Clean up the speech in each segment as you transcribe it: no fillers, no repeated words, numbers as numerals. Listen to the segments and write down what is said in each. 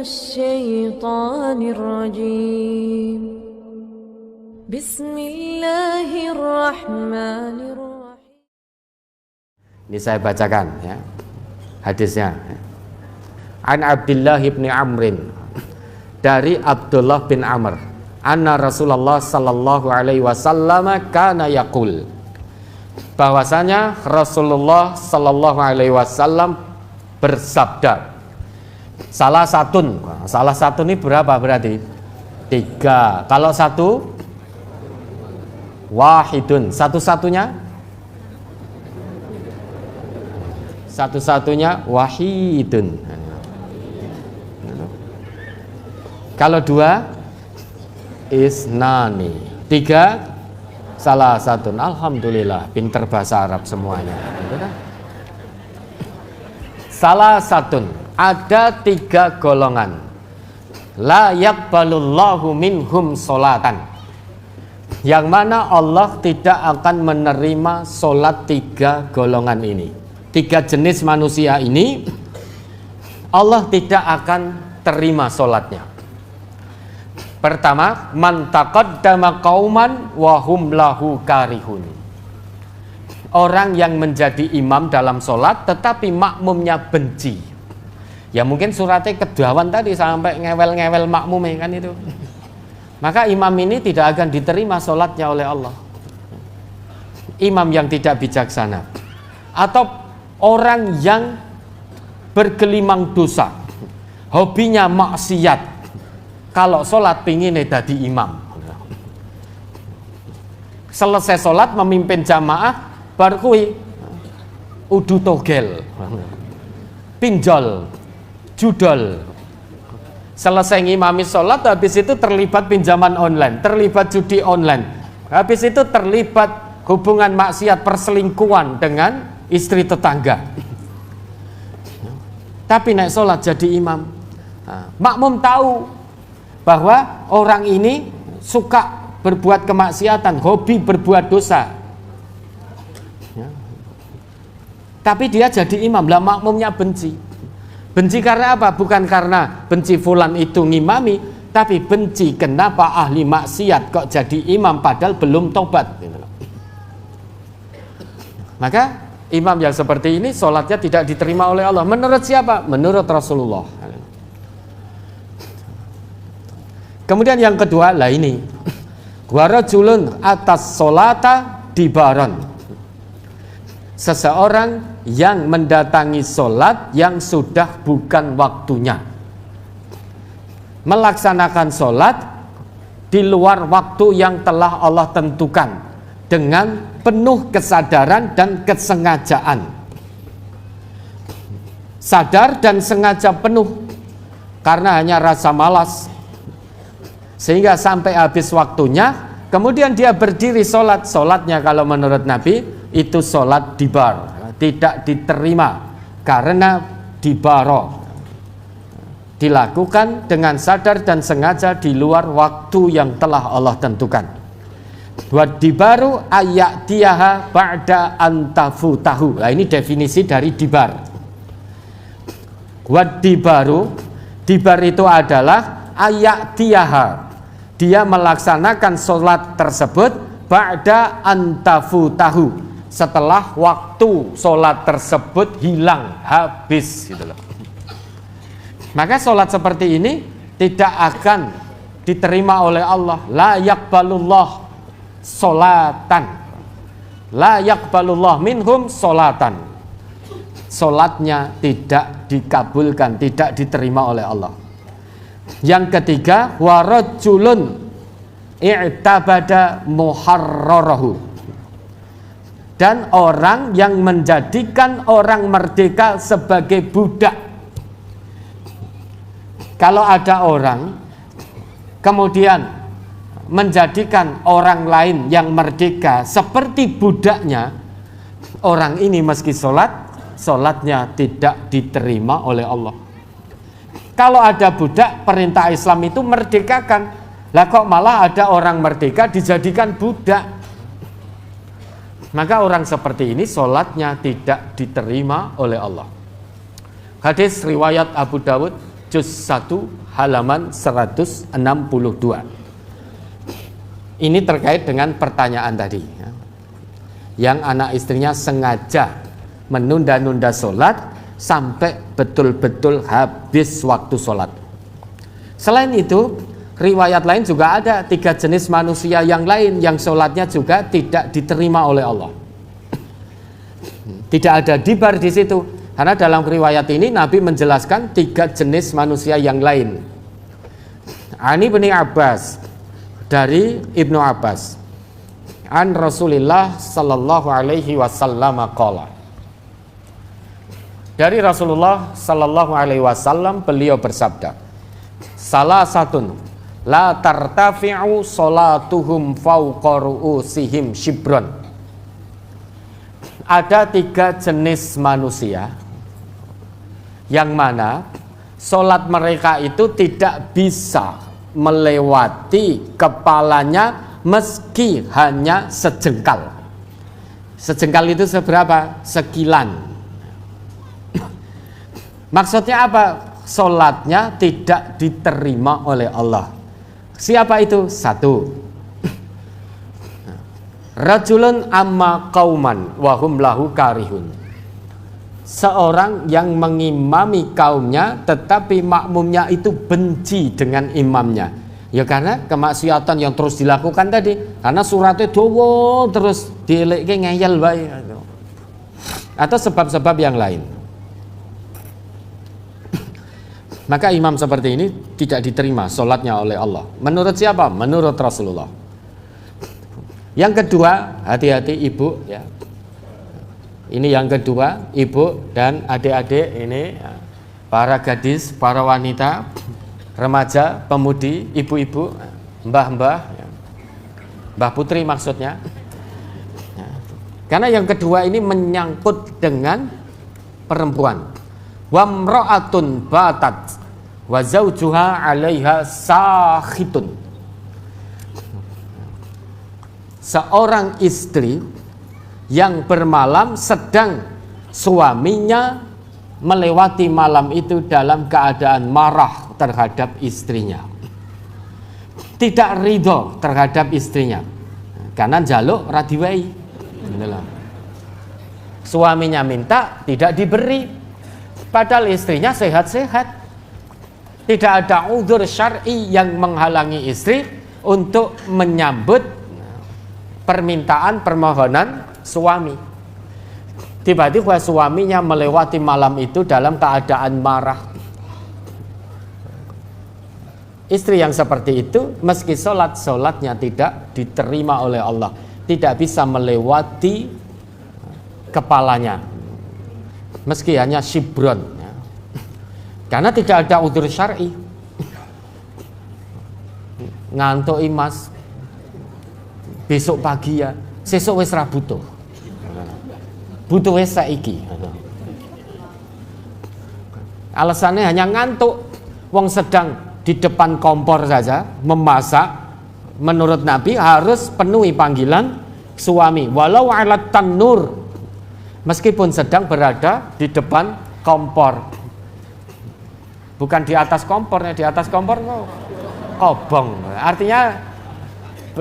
الشيطان الرجيم بسم الله الرحمن الرحيم. Ini saya bacakan ya hadisnya. An Abdullah bin Amrin, dari Abdullah bin Amr, anna Rasulullah sallallahu alaihi wasallam kana yaqul, bahwasanya Rasulullah sallallahu alaihi wasallam bersabda, salah satu ini berapa berarti? 3. Kalau satu wahidun, satu-satunya wahidun. Kalau 2 isnani, 3 salah satu. Alhamdulillah, pinter bahasa Arab semuanya. Salah satu, ada 3 golongan. La yaqbalullahu minhum sholatan, yang mana Allah tidak akan menerima sholat 3 golongan ini. 3 jenis manusia ini Allah tidak akan terima sholatnya. Pertama, man taqaddama qauman wa hum lahu karihun, orang yang menjadi imam dalam sholat tetapi makmumnya benci. Ya mungkin suratnya kedawan tadi sampai ngewel-ngewel makmumnya kan itu. Maka imam ini tidak akan diterima sholatnya oleh Allah. Imam yang tidak bijaksana, atau orang yang bergelimang dosa, hobinya maksiat, kalau sholat pingin jadi imam, selesai sholat memimpin jamaah baru kui udu togel, pinjol, judol. Selesai ngimami sholat, habis itu terlibat pinjaman online, terlibat judi online, habis itu terlibat hubungan maksiat, perselingkuhan dengan istri tetangga. Tapi naik sholat jadi imam. Makmum tahu bahwa orang ini suka berbuat kemaksiatan, hobi berbuat dosa, tapi dia jadi imam. Lah makmumnya benci. Benci karena apa? Bukan karena benci fulan itu ngimami, tapi benci kenapa ahli maksiat kok jadi imam padahal belum tobat. Maka imam yang seperti ini sholatnya tidak diterima oleh Allah. Menurut siapa? Menurut Rasulullah. Kemudian yang kedua, lah ini warajulun atas sholata dibaron, seseorang yang mendatangi sholat yang sudah bukan waktunya, melaksanakan sholat di luar waktu yang telah Allah tentukan dengan penuh kesadaran dan kesengajaan. Sadar dan sengaja penuh karena hanya rasa malas, sehingga sampai habis waktunya, kemudian dia berdiri sholat. Sholatnya kalau menurut Nabi itu sholat dibar, tidak diterima karena dibaro, dilakukan dengan sadar dan sengaja di luar waktu yang telah Allah tentukan. Wadibaru ayatiyaha ba'da antafutahu. Nah ini definisi dari dibar. Wadibaru, dibar itu adalah ayatiyaha, dia melaksanakan sholat tersebut ba'da antafutahu, setelah waktu sholat tersebut hilang, habis gitu loh. Maka sholat seperti ini tidak akan diterima oleh Allah. La yaqbalullah sholatan, la yaqbalullah minhum sholatan. Sholatnya tidak dikabulkan, tidak diterima oleh Allah. Yang ketiga, warajulun i'tabada muharrarahu, dan orang yang menjadikan orang merdeka sebagai budak. Kalau ada orang kemudian menjadikan orang lain yang merdeka seperti budaknya, orang ini meski sholatnya tidak diterima oleh Allah. Kalau ada budak, perintah Islam itu merdekakan. Lah kok malah ada orang merdeka dijadikan budak? Maka orang seperti ini sholatnya tidak diterima oleh Allah. Hadis riwayat Abu Dawud juz 1 halaman 162. Ini terkait dengan pertanyaan tadi, yang anak istrinya sengaja menunda-nunda sholat sampai betul-betul habis waktu sholat. Selain itu, riwayat lain juga ada 3 jenis manusia yang lain yang sholatnya juga tidak diterima oleh Allah. Tidak ada dibar di situ, karena dalam riwayat ini Nabi menjelaskan 3 jenis manusia yang lain. Ani bin Abbas, dari Ibnu Abbas, an Rasulillah sallallahu alaihi wasallam qala. Dari Rasulullah sallallahu alaihi wasallam beliau bersabda, salah satun la tartafi'u salatuhum fawqa ru'usihim shibron. Ada 3 jenis manusia yang mana solat mereka itu tidak bisa melewati kepalanya meski hanya sejengkal. Sejengkal itu seberapa? Sekilan. Maksudnya apa? Solatnya tidak diterima oleh Allah. Siapa itu? 1. Rajulun amma qauman wa hum lahu karihun. Seorang yang mengimami kaumnya tetapi makmumnya itu benci dengan imamnya. Ya karena kemaksiatan yang terus dilakukan tadi. Karena suratnya dowo terus dieleke ngeyel bae. Atau sebab-sebab yang lain. Maka imam seperti ini tidak diterima sholatnya oleh Allah. Menurut siapa? Menurut Rasulullah. Yang kedua, hati-hati ibu ya. Ini yang kedua, ibu dan adik-adik ini, para gadis, para wanita, remaja, pemudi, ibu-ibu, mbah-mbah, mbah putri maksudnya. Karena yang kedua ini menyangkut dengan perempuan. Wamra'atun batat wa zawjuha 'alaiha sakhitun. Seorang istri yang bermalam sedang suaminya melewati malam itu dalam keadaan marah terhadap istrinya, tidak ridho terhadap istrinya karena jaluk radiwai. Suaminya minta tidak diberi, padahal istrinya sehat-sehat. Tidak ada udzur syar'i yang menghalangi istri untuk menyambut permintaan permohonan suami. Tiba-tiba suaminya melewati malam itu dalam keadaan marah. Istri yang seperti itu meski sholatnya tidak diterima oleh Allah, tidak bisa melewati kepalanya meski hanya shibron, karena tidak ada udzur syar'i. Ngantuk imas besok pagi ya, sesuk wis ra butuh wis saiki. Alasannya hanya ngantuk. Wong sedang di depan kompor saja memasak, menurut Nabi harus penuhi panggilan suami walau alat tanur, meskipun sedang berada di depan kompor. Bukan di atas kompornya, di atas kompor kobong. Artinya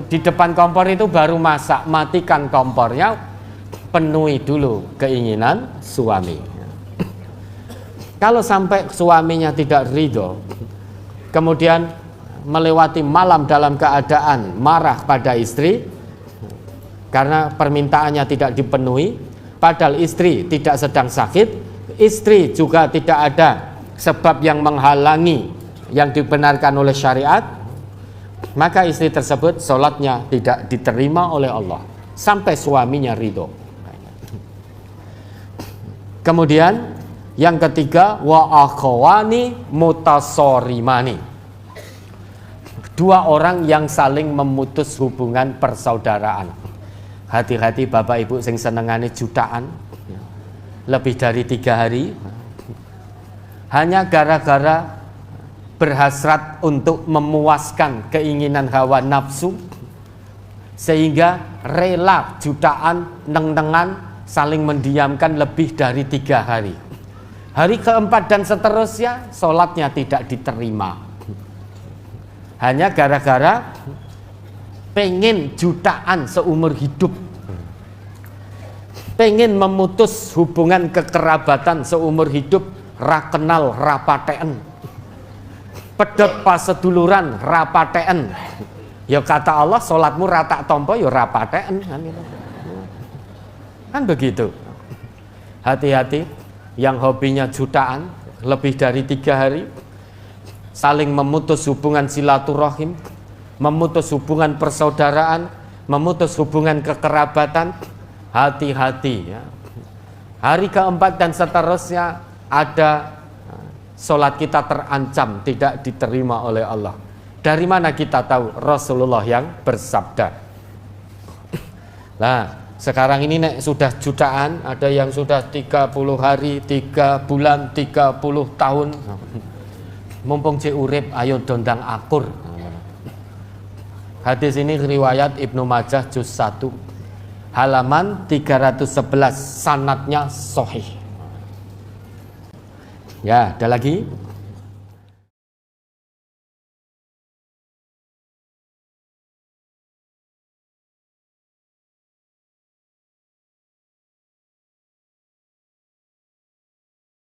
di depan kompor itu baru masak, matikan kompornya, penuhi dulu keinginan suami. Kalau sampai suaminya tidak ridho, kemudian melewati malam dalam keadaan marah pada istri karena permintaannya tidak dipenuhi, padahal istri tidak sedang sakit, istri juga tidak ada sebab yang menghalangi yang dibenarkan oleh syariat, maka istri tersebut sholatnya tidak diterima oleh Allah sampai suaminya ridho. Kemudian yang ketiga, wa akhawani mutasorimani, 2 orang yang saling memutus hubungan persaudaraan. Hati-hati bapak ibu sing senengane jutaan lebih dari 3 hari, hanya gara-gara berhasrat untuk memuaskan keinginan hawa nafsu, sehingga rela jutaan neng-nengan saling mendiamkan lebih dari 3 hari. Hari keempat dan seterusnya sholatnya tidak diterima. Hanya gara-gara pengen jutaan seumur hidup, pengen memutus hubungan kekerabatan seumur hidup, ra kenal rapateen, pedot paseduluran rapateen. Ya kata Allah, sholatmu rata tompo ya rapateen kan begitu. Hati-hati yang hobinya jutaan lebih dari 3 hari, saling memutus hubungan silaturahim, memutus hubungan persaudaraan, memutus hubungan kekerabatan. Hati-hati ya. Hari keempat dan seterusnya ada sholat kita terancam tidak diterima oleh Allah. Dari mana kita tahu? Rasulullah yang bersabda. Nah, sekarang ini nek sudah jutaan, ada yang sudah 30 hari, 3 bulan, 30 tahun. Mumpung cek urip, ayo dondang akur. Hadis ini riwayat Ibnu Majah juz 1 halaman 311, sanadnya sahih. Ya, ada lagi.